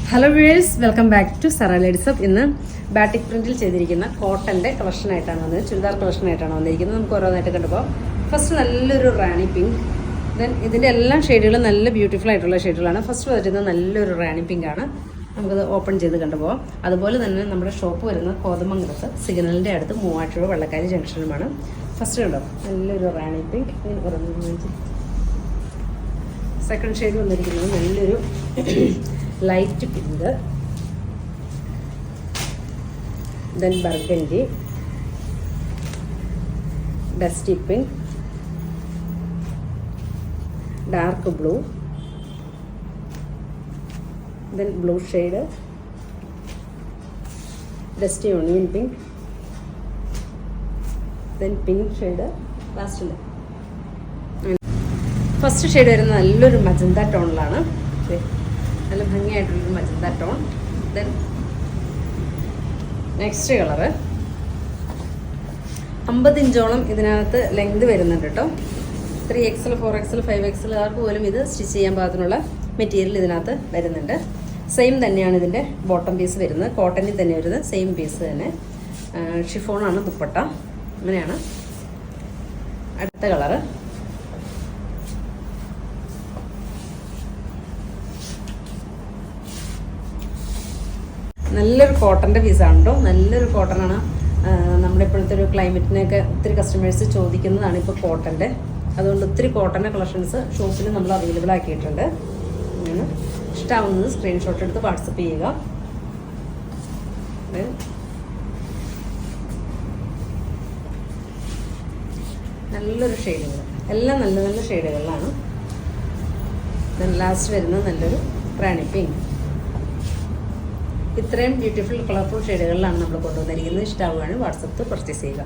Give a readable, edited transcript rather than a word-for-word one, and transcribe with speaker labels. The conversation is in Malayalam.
Speaker 1: Hello viewers, welcome back to Zara ladies of. ഇന്ന് ബാറ്റിക് പ്രിന്റിൽ ചെയ്തിരിക്കുന്ന കോട്ടൻ്റെ കളക്ഷനായിട്ടാണ് വന്നത്, ചുരിദാർ കളക്ഷനായിട്ടാണ് വന്നിരിക്കുന്നത്. നമുക്ക് ഓരോന്നായിട്ട് കണ്ടുമ്പോൾ ഫസ്റ്റ് നല്ലൊരു റാണി പിങ്ക്, ദെൻ ഇതിൻ്റെ എല്ലാ ഷെയ്ഡുകളും നല്ല ബ്യൂട്ടിഫുൾ ആയിട്ടുള്ള ഷെയ്ഡുകളാണ്. ഫസ്റ്റ് വരുന്നത് നല്ലൊരു റാണി പിങ്ക് ആണ്. നമുക്കത് ഓപ്പൺ ചെയ്ത് കണ്ടുപോകാം. അതുപോലെ തന്നെ നമ്മുടെ ഷോപ്പ് വരുന്നത് കോതമംഗലത്ത് സിഗ്നലിൻ്റെ അടുത്ത് മൂവാറ്റുപുഴ വെള്ളക്കാരി ജംഗ്ഷനുമാണ്. ഫസ്റ്റ് കണ്ടോ നല്ലൊരു റാണി പിങ്ക്. സെക്കൻഡ് ഷെയ്ഡ് വന്നിരിക്കുന്നത് നല്ലൊരു light pink, then burgundy, dusty pink, dark blue, then blue shade, dusty onion pink, then pink shade ലാസ്റ്റിൽ. ഫസ്റ്റ് ഷെയ്ഡ് വരുന്നത് നല്ലൊരു മജന്ത ടോണിലാണ്, നല്ല ഭംഗിയായിട്ടുള്ളൊരു magenta tone. Then next colour 50 ഇഞ്ചോളം ഇതിനകത്ത് ലെങ്ത് വരുന്നുണ്ട് കേട്ടോ. 3XL 4XL 5XL ആർക്ക് പോലും ഇത് സ്റ്റിച്ച് ചെയ്യാൻ പാകത്തിനുള്ള മെറ്റീരിയൽ ഇതിനകത്ത് വരുന്നുണ്ട്. സെയിം തന്നെയാണ് ഇതിൻ്റെ ബോട്ടം പീസ് വരുന്നത്, കോട്ടണിൽ തന്നെ വരുന്നത് സെയിം പീസ് തന്നെ. ഷിഫോണാണ് ദുപ്പട്ട. അങ്ങനെയാണ്. അടുത്ത കളറ് നല്ലൊരു കോട്ടൻ്റെ പീസാണ് കേട്ടോ. നല്ലൊരു കോട്ടനാണ്. നമ്മുടെ ഇപ്പോഴത്തെ ഒരു ക്ലൈമറ്റിനൊക്കെ ഒത്തിരി കസ്റ്റമേഴ്സ് ചോദിക്കുന്നതാണ് ഇപ്പോൾ കോട്ടൻ്റെ. അതുകൊണ്ട് ഒത്തിരി കോട്ടൻ്റെ കളക്ഷൻസ് ഷോപ്പിൽ നമ്മൾ അവൈലബിൾ ആക്കിയിട്ടുണ്ട്. അങ്ങനെ ഇഷ്ടമാവുന്നത് സ്ക്രീൻഷോട്ട് എടുത്ത് വാട്സപ്പ് ചെയ്യുക. നല്ലൊരു ഷെയ്ഡുകൾ, എല്ലാം നല്ല നല്ല ഷെയ്ഡുകളിലാണ്. ദെൻ ലാസ്റ്റ് വരുന്നത് നല്ലൊരു റാണി പിങ്ക്. ഇത്രയും ബ്യൂട്ടിഫുൾ കളർഫുൾ ഷെയ്ഡുകളിലാണ് നമ്മൾ കൊണ്ടുവന്നിരിക്കുന്നത്. ഇഷ്ടമാവുകയാണ് വാട്സപ്പ് പർച്ചേസ് ചെയ്യുക.